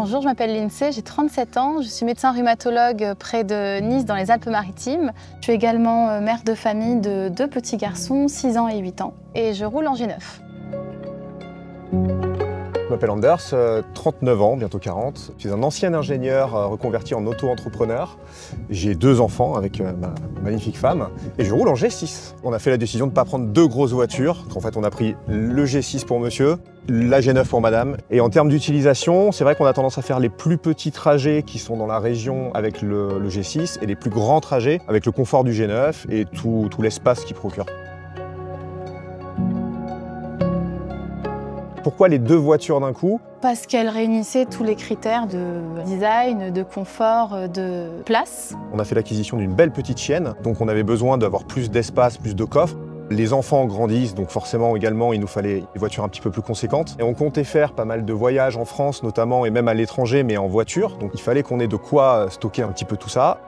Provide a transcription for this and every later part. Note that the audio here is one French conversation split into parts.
Bonjour, je m'appelle Lindsay, j'ai 37 ans, je suis médecin rhumatologue près de Nice dans les Alpes-Maritimes. Je suis également mère de famille de 2 petits garçons, 6 ans et 8 ans, et je roule en G9. Je m'appelle Anders, 39 ans, bientôt 40. Je suis un ancien ingénieur reconverti en auto-entrepreneur. J'ai 2 enfants avec ma magnifique femme et je roule en G6. On a fait la décision de ne pas prendre 2 grosses voitures. En fait, on a pris le G6 pour monsieur, la G9 pour madame. Et en termes d'utilisation, c'est vrai qu'on a tendance à faire les plus petits trajets qui sont dans la région avec le G6 et les plus grands trajets avec le confort du G9 et tout l'espace qu'il procure. Pourquoi les 2 voitures d'un coup? Parce qu'elles réunissaient tous les critères de design, de confort, de place. On a fait l'acquisition d'une belle petite chienne, donc on avait besoin d'avoir plus d'espace, plus de coffres. Les enfants grandissent, donc forcément également il nous fallait des voitures un petit peu plus conséquentes. Et on comptait faire pas mal de voyages en France notamment et même à l'étranger, mais en voiture. Donc il fallait qu'on ait de quoi stocker un petit peu tout ça.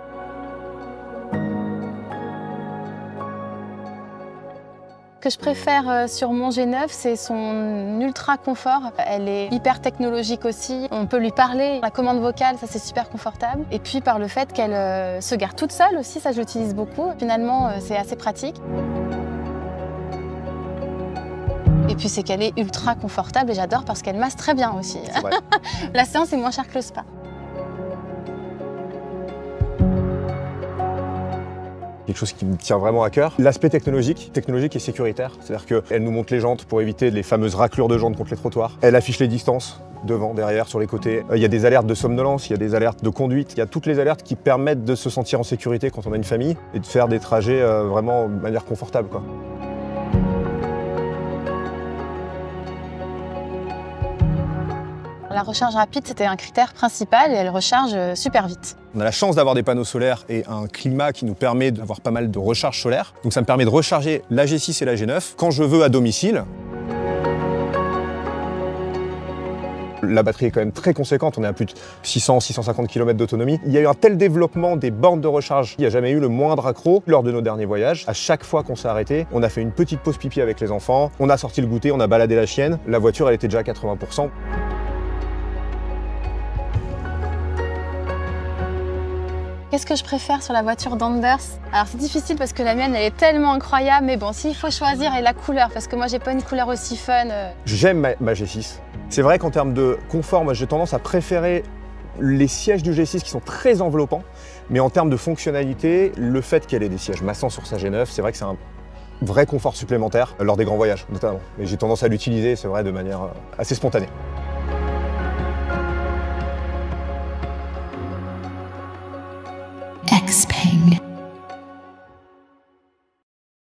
Ce que je préfère sur mon G9, c'est son ultra confort. Elle est hyper technologique aussi. On peut lui parler. La commande vocale, ça c'est super confortable. Et puis par le fait qu'elle se gare toute seule aussi, ça je l'utilise beaucoup. Finalement, c'est assez pratique. Et puis c'est qu'elle est ultra confortable et j'adore parce qu'elle masse très bien aussi. La séance est moins chère que le spa. Quelque chose qui me tient vraiment à cœur. L'aspect technologique et sécuritaire. C'est-à-dire qu'elle nous montre les jantes pour éviter les fameuses raclures de jantes contre les trottoirs. Elle affiche les distances, devant, derrière, sur les côtés. Il y a des alertes de somnolence, il y a des alertes de conduite. Il y a toutes les alertes qui permettent de se sentir en sécurité quand on a une famille et de faire des trajets vraiment de manière confortable, quoi. La recharge rapide, c'était un critère principal et elle recharge super vite. On a la chance d'avoir des panneaux solaires et un climat qui nous permet d'avoir pas mal de recharge solaire. Donc ça me permet de recharger la G6 et la G9 quand je veux à domicile. La batterie est quand même très conséquente, on est à plus de 600-650 km d'autonomie. Il y a eu un tel développement des bornes de recharge, il n'y a jamais eu le moindre accroc lors de nos derniers voyages. À chaque fois qu'on s'est arrêté, on a fait une petite pause pipi avec les enfants, on a sorti le goûter, on a baladé la chienne. La voiture, elle était déjà à 80%. Qu'est-ce que je préfère sur la voiture d'Anders? Alors c'est difficile parce que la mienne elle est tellement incroyable, mais bon, s'il faut choisir, et la couleur, parce que moi j'ai pas une couleur aussi fun. J'aime ma G6. C'est vrai qu'en termes de confort, moi j'ai tendance à préférer les sièges du G6 qui sont très enveloppants, mais en termes de fonctionnalité, le fait qu'elle ait des sièges massants sur sa G9, c'est vrai que c'est un vrai confort supplémentaire lors des grands voyages notamment. Et j'ai tendance à l'utiliser, c'est vrai, de manière assez spontanée.